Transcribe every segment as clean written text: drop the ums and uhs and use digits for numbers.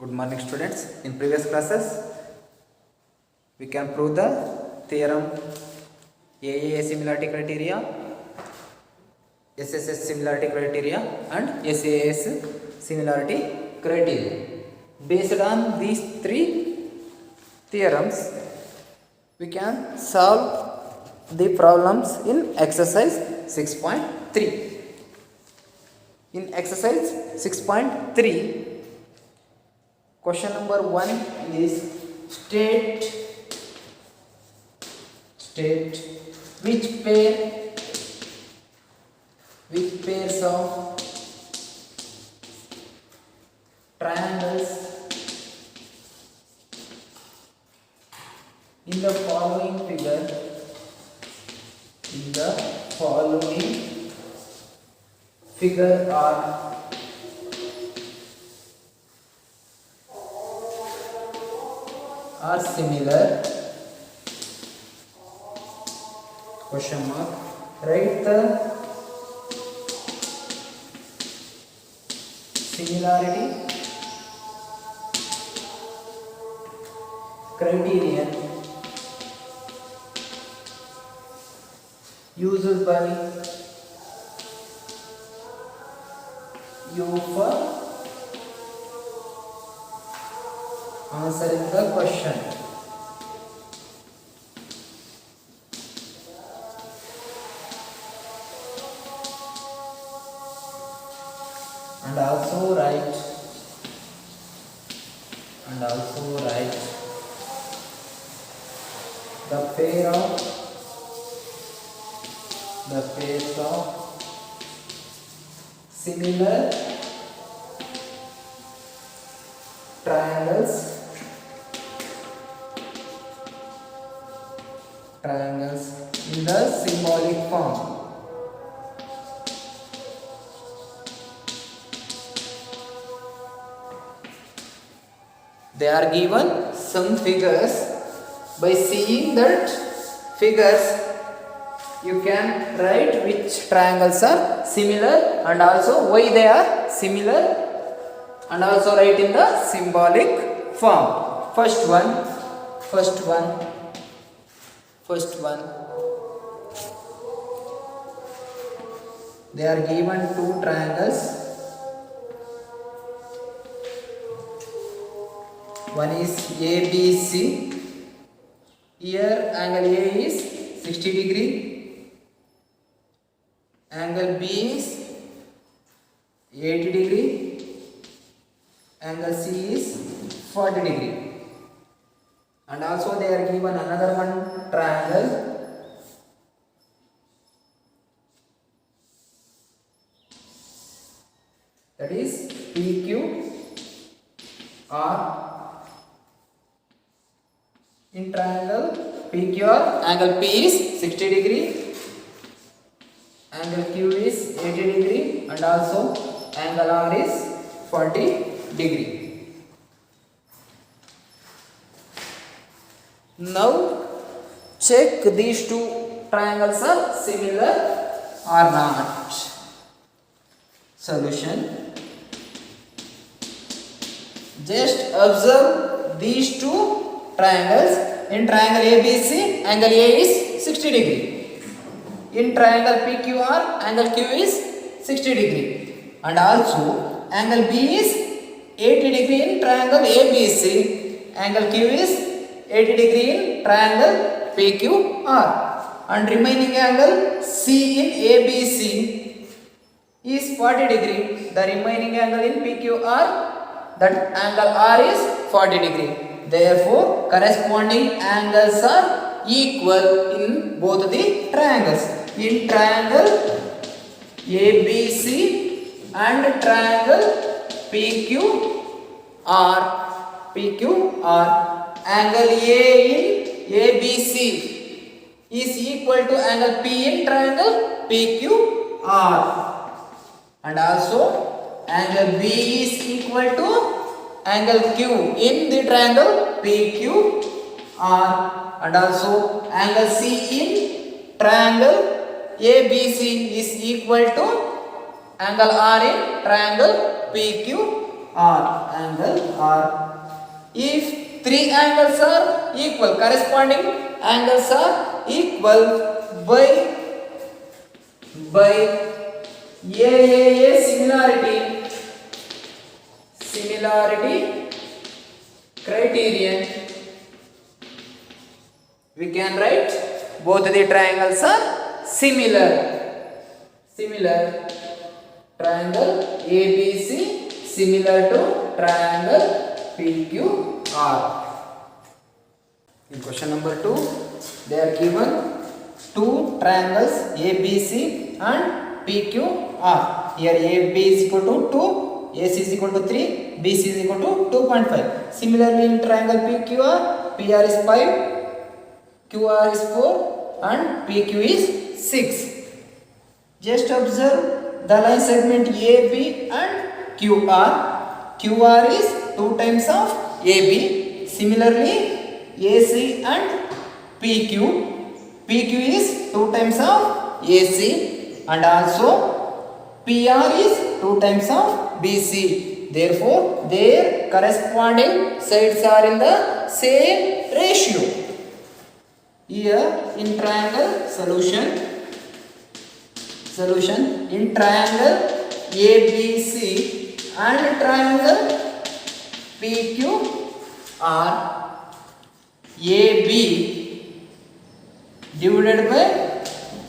Good morning students. In previous classes we can prove the theorem AAA similarity criteria, SSS similarity criteria and SAS similarity criteria. Based on these three theorems we can solve the problems in exercise 6.3. In exercise 6.3, question number 1 is state which pairs of triangles in the following figure are similar. Question mark. Write the similarity criterion used by you for answering the question. And also write the pairs of similar triangles in the symbolic form. They are given some figures. By seeing that figures you can write which triangles are similar and also why they are similar, and also write in the symbolic form. First one they are given two triangles. One is ABC. Here angle A is 60 degree, angle B is 80 degree, angle C is 40 degree. And also they are given another one triangle, that is PQR. In triangle PQR, angle P is 60 degree, angle Q is 80 degree, and also angle R is 40 degree. Now check these two triangles are similar or not. Solution: just observe these two triangles. In triangle ABC, angle A is 60 degree. In triangle PQR, angle Q is 60 degree. And also angle B is 80 degree in triangle ABC. Angle Q is 80 degree in triangle PQR. And remaining angle C in ABC is 40 degree. The remaining angle in PQR, that angle R is 40 degree. Therefore, corresponding angles are equal in both the triangles. In triangle ABC and triangle PQR, angle A in ABC is equal to angle P in triangle PQR. And also angle B is equal to angle Q in the triangle PQR, and also angle C in triangle ABC is equal to angle R in triangle PQR. R, angle R. If three angles are equal, corresponding angles are equal by AAA similarity criterion, we can write both the triangles are similar. Triangle ABC similar to triangle PQR. In question number 2, they are given two triangles ABC and PQR. Here AB is equal to 2, AC is equal to 3, BC is equal to 2.5. Similarly, in triangle PQR, PR is 5, QR is 4 and PQ is 6. Just observe the line segment AB and QR. QR is 2 times of AB. Similarly, AC and PQ. PQ is 2 times of AC and also PR is 2 times of BC. Therefore, their corresponding sides are in the same ratio. Here in triangle solution in triangle ABC and triangle PQR, AB divided by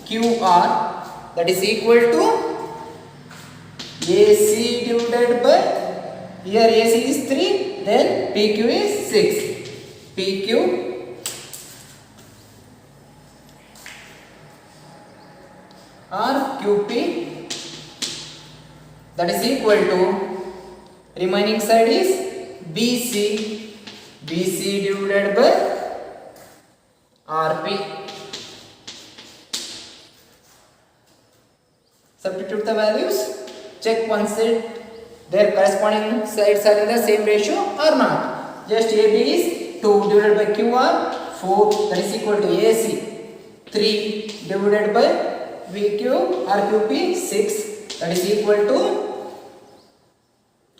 QR, that is equal to AC divided by, here AC is 3, then PQ is 6. PQ or QP, that is equal to, remaining side is BC divided by RP. Substitute the values, check once their corresponding sides are in the same ratio or not. Just AB is 2 divided by QR, 4, that is equal to AC, 3 divided by VQ or QP, 6, that is equal to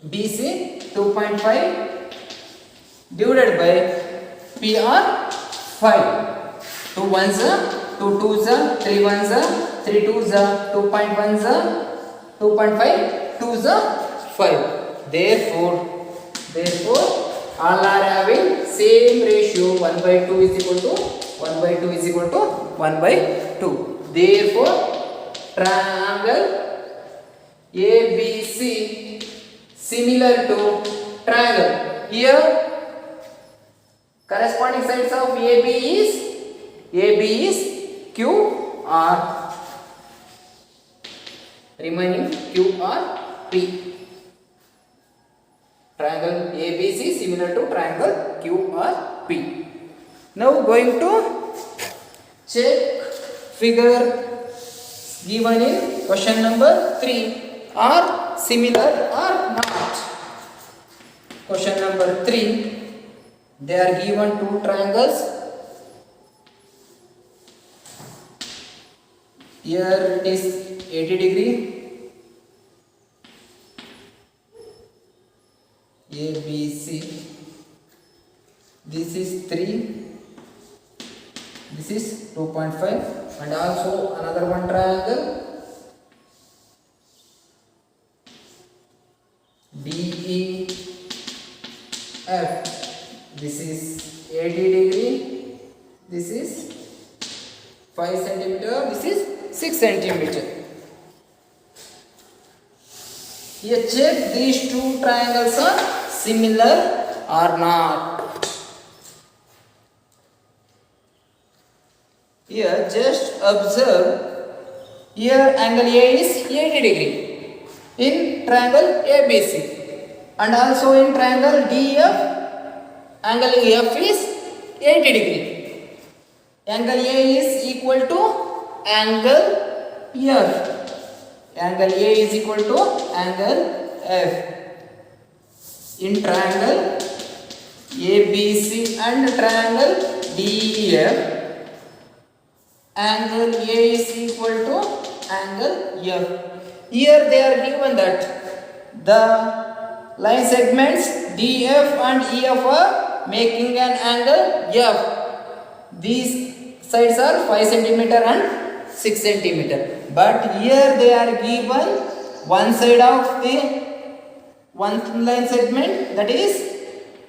BC, 2.5 divided by PR, 5. 2 ones are 2 twos are 3 ones are 3 twos are 2.1s are 2.5 twos are 5. Therefore all are having same ratio, 1 by 2 is equal to 1 by 2 is equal to 1 by 2. Therefore, triangle ABC similar to triangle. Here, corresponding sides of AB is QR, remaining QRP. Triangle ABC similar to triangle QRP. Now going to check figure given in question number 3 are similar or not. Question number 3, they are given two triangles. Here it is 80 degree, ABC. This is 3, this is 2.5. And also another one triangle DEF. This is 80 degree. This is 5 centimeter. This is 6 centimeter. Here check these two triangles are similar or not. Here just observe, here angle A is 80 degree in triangle ABC and also in triangle DEF angle F is 80 degree. Angle A is equal to angle F. Angle A is equal to angle F. In triangle ABC and triangle DEF, angle A is equal to angle F. Here they are given that the line segments DF and EF are making an angle F. These sides are 5 centimeter and 6 centimeter. But here they are given one side of the one line segment, that is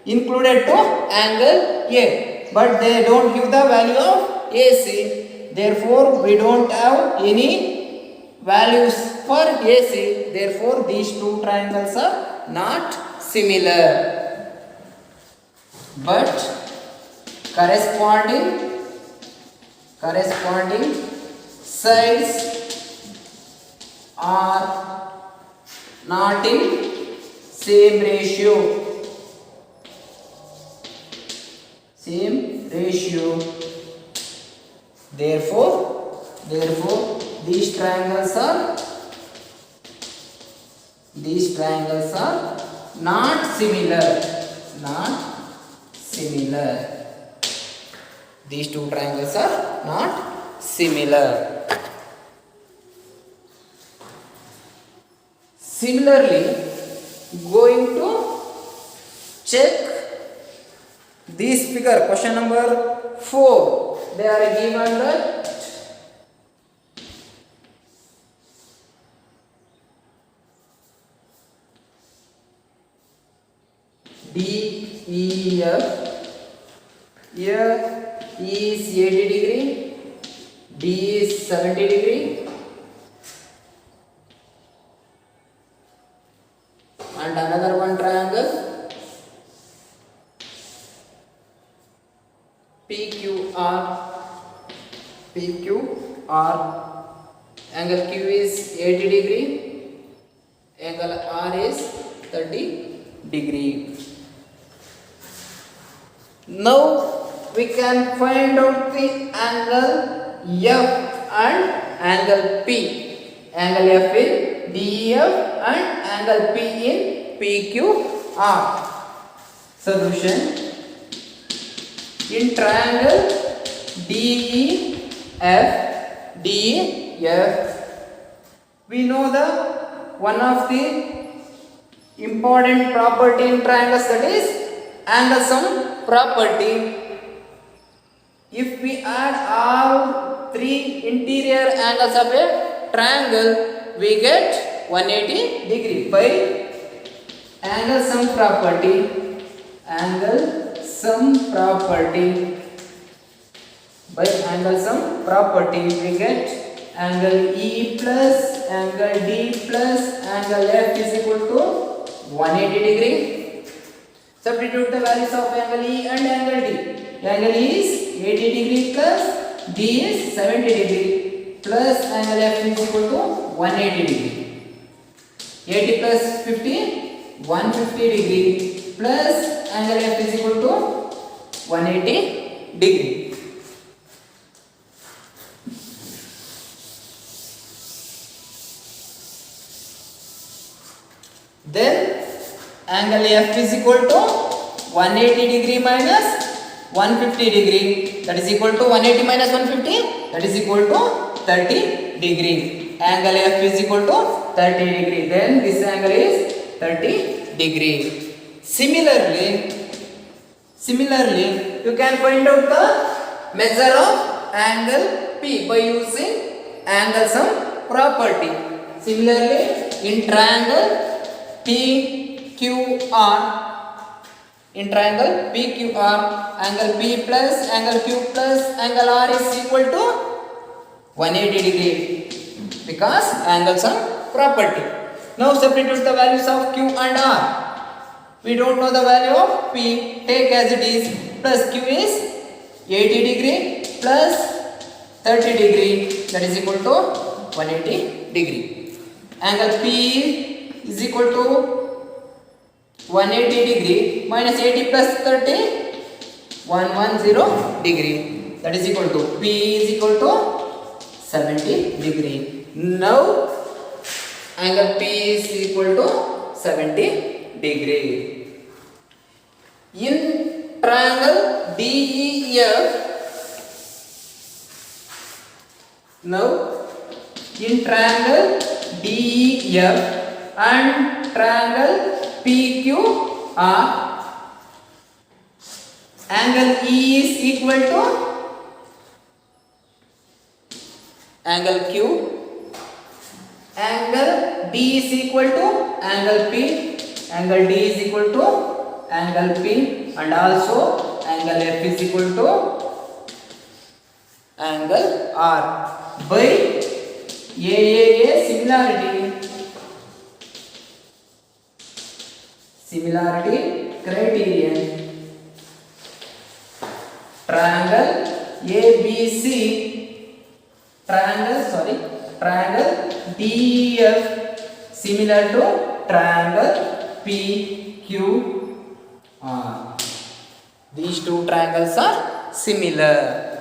included to angle A, but they don't give the value of AC. Therefore, we don't have any values for AC. Therefore, these two triangles are not similar. But corresponding sides are not in same ratio. Therefore these triangles are not similar. These two triangles are not similar. Similarly, going to check this figure, question number 4. They are given that DEF, here E is 80 degree, D is 70 degree, and another one triangle PQR, angle Q is 80 degree, angle R is 30 degree. Now we can find out the angle F and angle P. Angle F in DEF and angle P in PQR. Solution: in triangle DEF, we know the one of the important property in triangles, that is angle sum property. If we add all three interior angles of a triangle, we get 180 degree by angle sum property. By angle sum property, we get angle E plus angle D plus angle F is equal to 180 degree. Substitute the values of angle E and angle D. Angle E is 80 degree plus D is 70 degree plus angle F is equal to 180 degree. 80 plus 50, 150 degree plus angle F is equal to 180 degree. Then angle F is equal to 180 degree minus 150 degree, that is equal to 180 minus 150, that is equal to 30 degree. Angle F is equal to 30 degree. Then this angle is 30 degree. Similarly, you can find out the measure of angle P by using angle sum property. Similarly, in triangle PQR, angle P plus angle Q plus angle R is equal to 180 degree because angle sum property. Now substitute the values of Q and R. We don't know the value of P. Take as it is. Plus Q is 80 degree plus 30 degree, that is equal to 180 degree. Angle P is equal to 180 degree minus 80 plus 30, 110 degree, that is equal to P is equal to 70 degree. Now angle P is equal to 70 degree. In triangle DEF, now in triangle DEF and triangle PQR. Angle E is equal to angle Q. Angle D is equal to angle P. Angle D is equal to angle P, and also angle F is equal to angle R by AAA similarity criterion. Triangle ABC, triangle DEF similar to triangle PQR. These two triangles are similar.